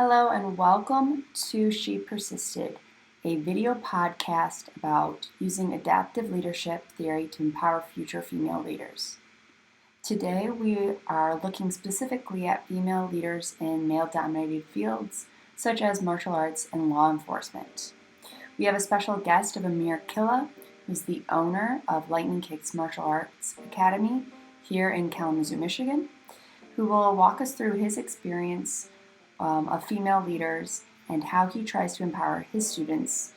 Hello and welcome to She Persisted, a video podcast about using adaptive leadership theory to empower future female leaders. Today we are looking specifically at female leaders in male-dominated fields such as martial arts and law enforcement. We have a special guest of Amir Killa, who's the owner of Lightning Kicks Martial Arts Academy here in Kalamazoo, Michigan, who will walk us through his experience of female leaders and how he tries to empower his students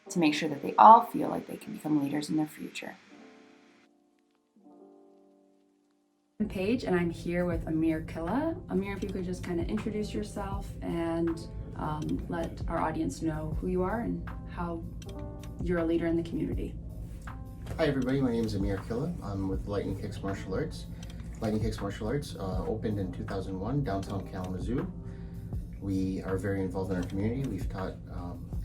to make sure that they all feel like they can become leaders in their future. I'm Paige, and I'm here with Amir Killa. Amir, if you could just kind of introduce yourself and let our audience know who you are and how you're a leader in the community. Hi everybody, my name is Amir Killa. I'm with Lightning Kicks Martial Arts. Lightning Kicks Martial Arts opened in 2001, downtown Kalamazoo. We are very involved in our community. We've taught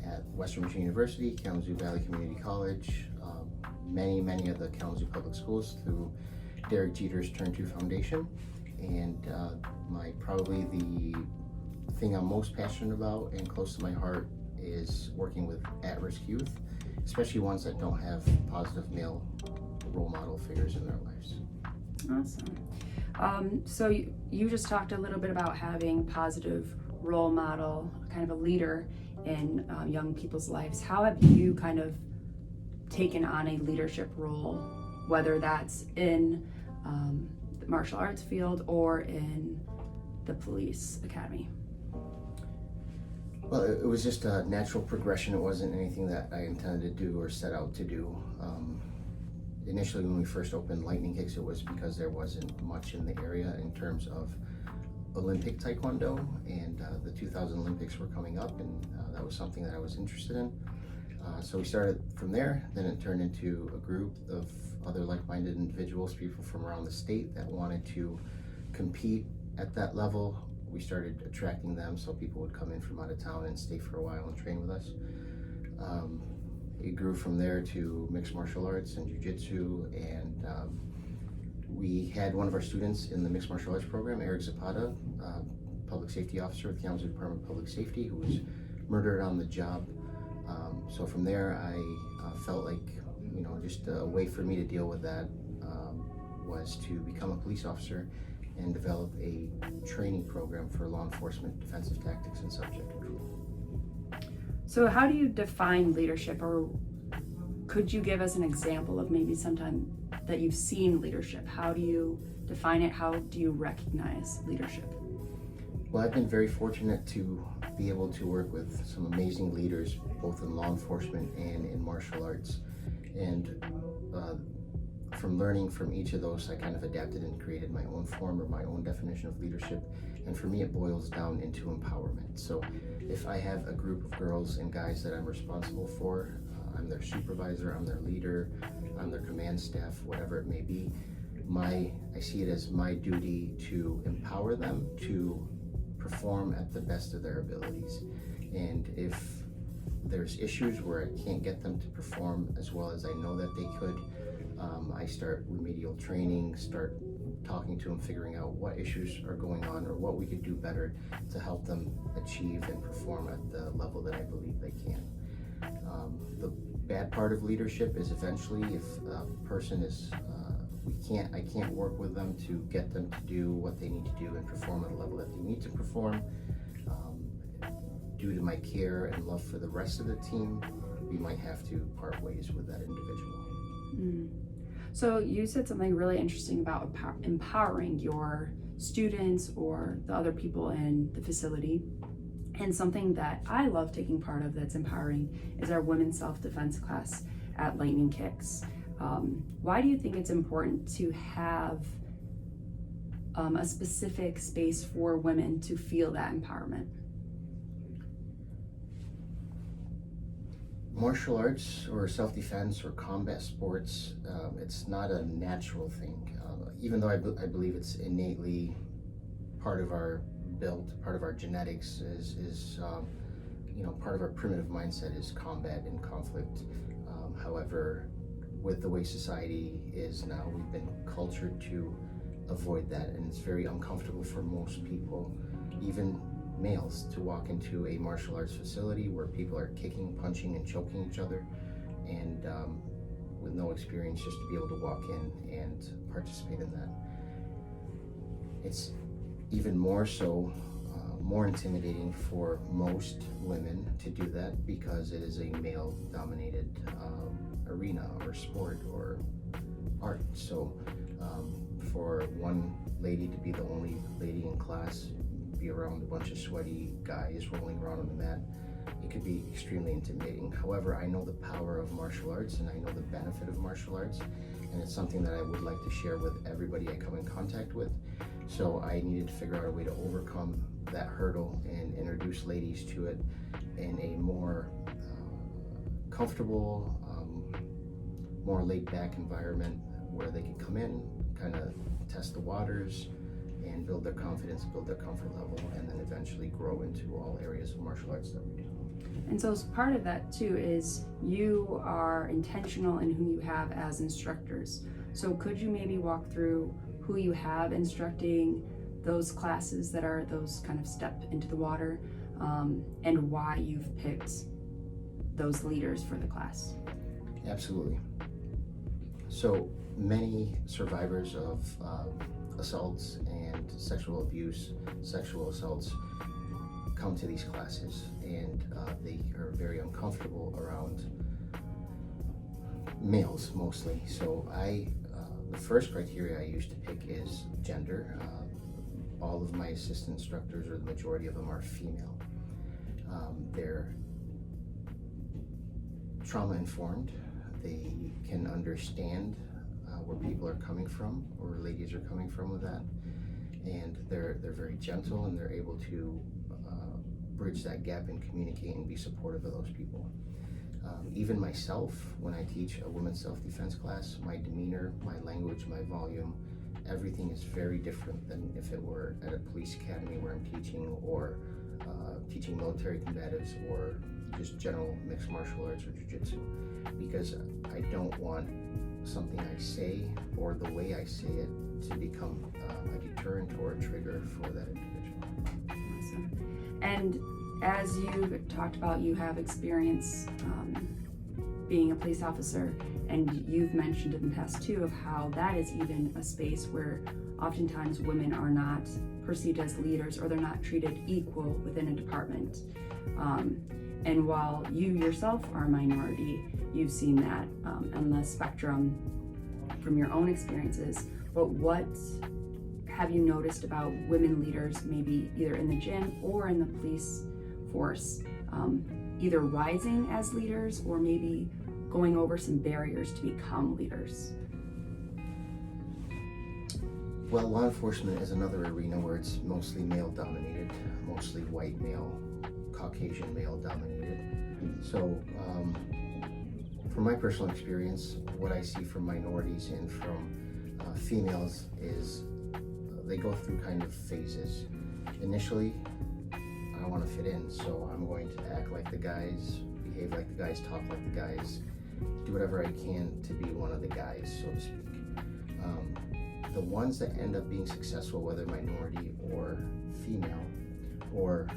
at Western Michigan University, Kalamazoo Valley Community College, many of the Kalamazoo public schools through Derek Jeter's Turn 2 Foundation. And probably the thing I'm most passionate about and close to my heart is working with at-risk youth, especially ones that don't have positive male role model figures in their lives. Awesome. So you just talked a little bit about having positive role model, kind of a leader in young people's lives. How have you kind of taken on a leadership role, whether that's in the martial arts field or in the police academy? Well, it was just a natural progression. It wasn't anything that I intended to do or set out to do. Initially, when we first opened Lightning Kicks, it was because there wasn't much in the area in terms of Olympic Taekwondo, and the 2000 Olympics were coming up, and that was something that I was interested in. So we started from there. Then it turned into a group of other like-minded individuals, people from around the state that wanted to compete at that level. We started attracting them, so people would come in from out of town and stay for a while and train with us. It grew from there to mixed martial arts and jiu-jitsu, and we had one of our students in the mixed martial arts program, Eric Zapata, public safety officer with the Kalamazoo Department of Public Safety, who was murdered on the job. So from there, I felt like, just a way for me to deal with that was to become a police officer and develop a training program for law enforcement, defensive tactics, and subject control. So how do you define leadership, or could you give us an example of maybe sometime that you've seen leadership? How do you define it? How do you recognize leadership? Well, I've been very fortunate to be able to work with some amazing leaders, both in law enforcement and in martial arts. And from learning from each of those, I kind of adapted and created my own form or my own definition of leadership. And for me, it boils down into empowerment. So if I have a group of girls and guys that I'm responsible for, I'm their supervisor, I'm their leader, I'm their command staff, whatever it may be, I see it as my duty to empower them to perform at the best of their abilities. And if there's issues where I can't get them to perform as well as I know that they could, I start remedial training, start talking to them, figuring out what issues are going on or what we could do better to help them achieve and perform at the level that I believe they can. The bad part of leadership is eventually if a person is, I can't work with them to get them to do what they need to do and perform at the level that they need to perform. Due to my care and love for the rest of the team, we might have to part ways with that individual. So you said something really interesting about empowering your students or the other people in the facility. And something that I love taking part of that's empowering is our women's self-defense class at Lightning Kicks. Why do you think it's important to have a specific space for women to feel that empowerment? Martial arts or self-defense or combat sports, it's not a natural thing. Even though I believe it's innately part of our built, part of our genetics is part of our primitive mindset is combat and conflict. However, with the way society is now, we've been cultured to avoid that, and it's very uncomfortable for most people, even males to walk into a martial arts facility where people are kicking, punching, and choking each other, and with no experience, just to be able to walk in and participate in that. It's even more so, more intimidating for most women to do that because it is a male-dominated arena or sport or art. So for one lady to be the only lady in class, be around a bunch of sweaty guys rolling around on the mat, it could be extremely intimidating. However, I know the power of martial arts and I know the benefit of martial arts, and it's something that I would like to share with everybody I come in contact with. So I needed to figure out a way to overcome that hurdle and introduce ladies to it in a more comfortable, more laid-back environment where they can come in, kind of test the waters, and build their confidence, build their comfort level, and then eventually grow into all areas of martial arts that we do. And so part of that too is you are intentional in who you have as instructors. So could you maybe walk through who you have instructing those classes that are those kind of step into the water, and why you've picked those leaders for the class? Absolutely. So many survivors of assaults and sexual abuse, sexual assaults, come to these classes, and they are very uncomfortable around males mostly. So the first criteria I use to pick is gender. All of my assistant instructors, or the majority of them, are female. They're trauma informed. They can understand where people are coming from, or where ladies are coming from with that, and they're very gentle, and they're able to bridge that gap and communicate and be supportive of those people. Even myself, when I teach a women's self-defense class, my demeanor, my language, my volume, everything is very different than if it were at a police academy where I'm teaching, or teaching military combatives, or just general mixed martial arts or jiu-jitsu, because I don't want something I say or the way I say it to become a deterrent or a trigger for that individual. Awesome. And as you talked about, you have experience being a police officer, and you've mentioned in the past too of how that is even a space where oftentimes women are not perceived as leaders, or they're not treated equal within a department. And while you yourself are a minority, you've seen that on the spectrum from your own experiences. But what have you noticed about women leaders, maybe either in the gym or in the police force, either rising as leaders or maybe going over some barriers to become leaders? Well, law enforcement is another arena where it's mostly male dominated, mostly white male, Caucasian male dominated. So from my personal experience, what I see from minorities and from females is they go through kind of phases. Initially, I want to fit in, so I'm going to act like the guys, behave like the guys, talk like the guys, do whatever I can to be one of the guys, so to speak. The ones that end up being successful, whether minority or female or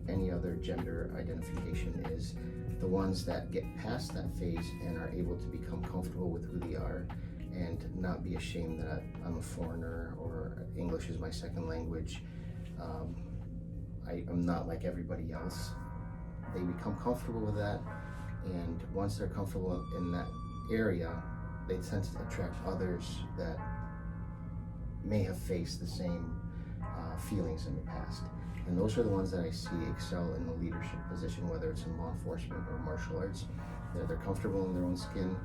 any other gender identification, is the ones that get past that phase and are able to become comfortable with who they are and not be ashamed that I'm a foreigner or English is my second language. I'm not like everybody else. They become comfortable with that, and once they're comfortable in that area, they tend to attract others that may have faced the same feelings in the past. And those are the ones that I see excel in the leadership position, whether it's in law enforcement or martial arts. They're comfortable in their own skin.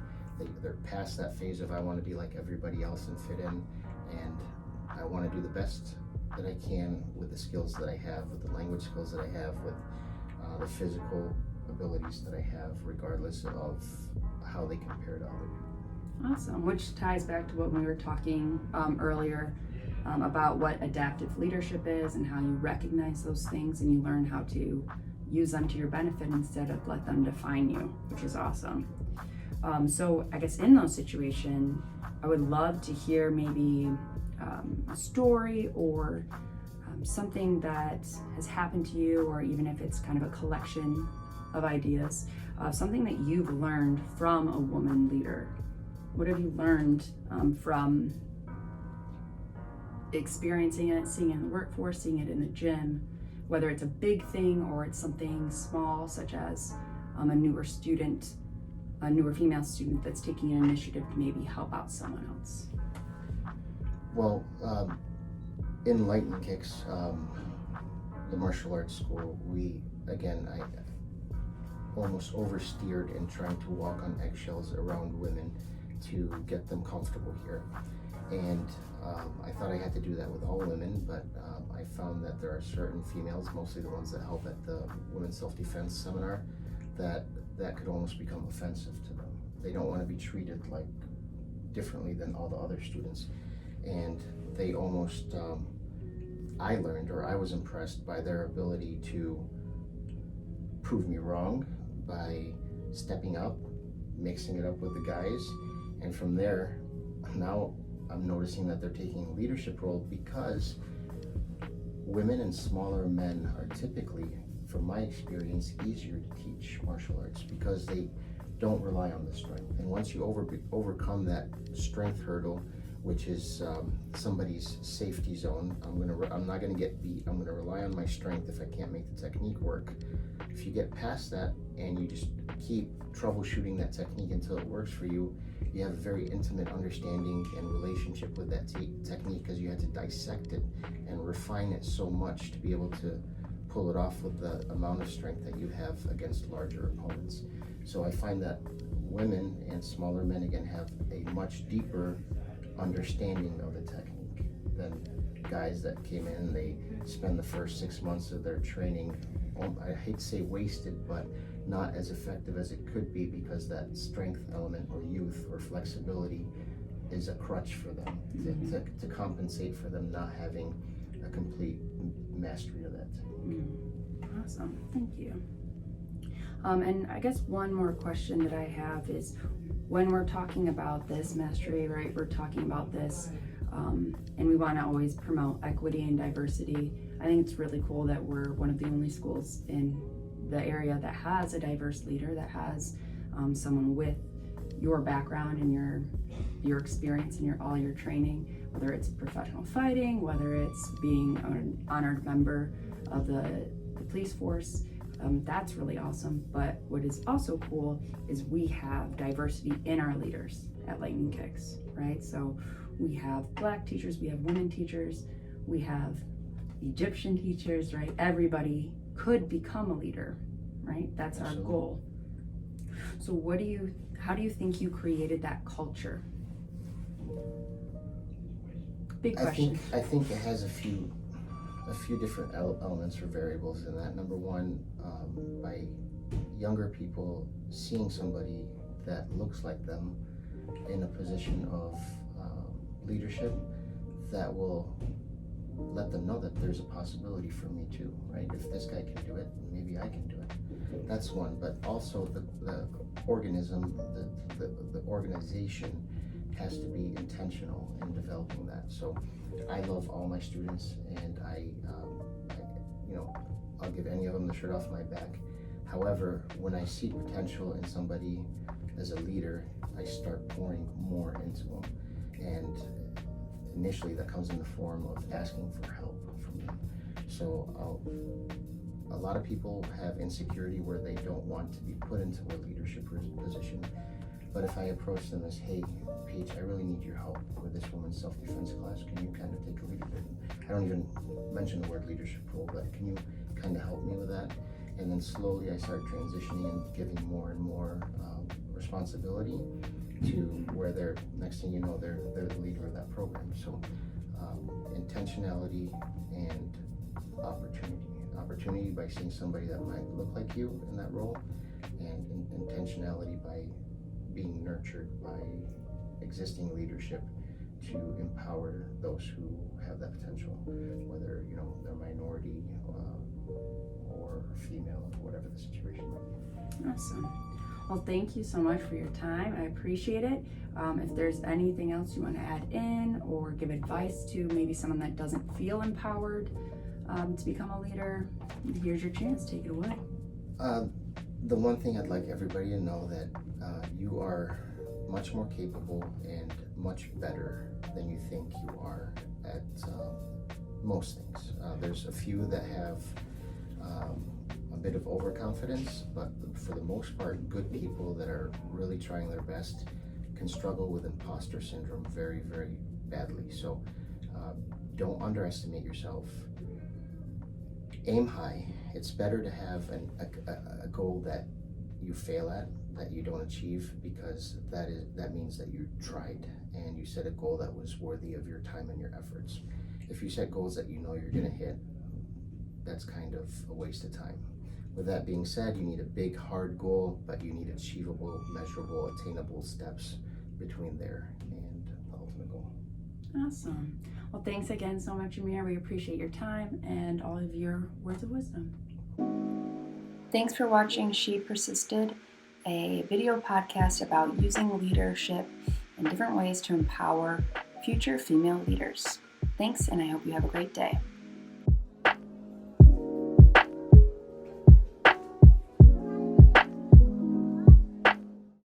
They're past that phase of I want to be like everybody else and fit in, and I want to do the best that I can with the skills that I have, with the language skills that I have, with the physical abilities that I have, regardless of how they compare to other people. Awesome, which ties back to what we were talking earlier about what adaptive leadership is and how you recognize those things and you learn how to use them to your benefit instead of let them define you, which is awesome. So I guess in those situations, I would love to hear maybe a story or something that has happened to you, or even if it's kind of a collection of ideas, something that you've learned from a woman leader. What have you learned from experiencing it, seeing it in the workforce, seeing it in the gym, whether it's a big thing or it's something small, such as a newer female student that's taking an initiative to maybe help out someone else? Well, in Lightning Kicks, the martial arts school, I almost oversteered in trying to walk on eggshells around women to get them comfortable here. And I thought I had to do that with all women, but I found that there are certain females, mostly the ones that help at the Women's Self-Defense Seminar, that could almost become offensive to them. They don't want to be treated like differently than all the other students. And they almost, I was impressed by their ability to prove me wrong by stepping up, mixing it up with the guys. And from there, now I'm noticing that they're taking a leadership role, because women and smaller men are typically, from my experience, easier to teach martial arts because they don't rely on the strength. And once you overcome that strength hurdle, which is somebody's safety zone, I'm not gonna get beat, I'm gonna rely on my strength if I can't make the technique work. If you get past that and you just keep troubleshooting that technique until it works for you, you have a very intimate understanding and relationship with that technique, because you had to dissect it and refine it so much to be able to pull it off with the amount of strength that you have against larger opponents. So I find that women and smaller men, again, have a much deeper understanding of the technique than guys that came in and they spend the first 6 months of their training, I hate to say wasted, but not as effective as it could be, because that strength element or youth or flexibility is a crutch for them to compensate for them not having a complete mastery of that technique. Awesome, thank you. And I guess one more question that I have is, when we're talking about this mastery, right, we're talking about this, and we want to always promote equity and diversity. I think it's really cool that we're one of the only schools in the area that has a diverse leader, that has someone with your background and your experience and all your training, whether it's professional fighting, whether it's being an honored member of the police force. That's really awesome. But what is also cool is we have diversity in our leaders at Lightning Kicks, right? So we have Black teachers, we have women teachers, we have Egyptian teachers, right? Everybody could become a leader, right? That's our goal. So how do you think you created that culture? Big question. I think it has a few different elements or variables in that. Number one, by younger people seeing somebody that looks like them in a position of leadership, that will let them know that there's a possibility for me too, right? If this guy can do it, maybe I can do it. That's one. But also the organism, the organization has to be intentional in developing that. So I love all my students, and I'll give any of them the shirt off my back. However, when I see potential in somebody as a leader, I start pouring more into them. And initially that comes in the form of asking for help from them. So a lot of people have insecurity where they don't want to be put into a leadership position. But if I approach them as, hey, Paige, I really need your help with this women's self-defense class. Can you kind of take a leadership? I don't even mention the word leadership role, but can you kind of help me with that? And then slowly I start transitioning and giving more and more responsibility to where they're, next thing you know, they're the leader of that program. So intentionality and opportunity by seeing somebody that might look like you in that role, and intentionality by being nurtured by existing leadership to empower those who have that potential, whether they're minority or female, or whatever the situation might be. Awesome. Well, thank you so much for your time. I appreciate it. If there's anything else you want to add in or give advice to maybe someone that doesn't feel empowered, to become a leader, here's your chance. Take it away. The one thing I'd like everybody to know that you are much more capable and much better than you think you are at most things. There's a few that have a bit of overconfidence, but for the most part, good people that are really trying their best can struggle with imposter syndrome very, very badly. So don't underestimate yourself. Aim high. It's better to have a goal that you fail at, that you don't achieve, because that means that you tried and you set a goal that was worthy of your time and your efforts. If you set goals that you know you're going to hit, that's kind of a waste of time. With that being said, you need a big, hard goal, but you need achievable, measurable, attainable steps between there and the ultimate goal. Awesome. Well, thanks again so much, Amir. We appreciate your time and all of your words of wisdom. Thanks for watching She Persisted, a video podcast about using leadership in different ways to empower future female leaders. Thanks, and I hope you have a great day.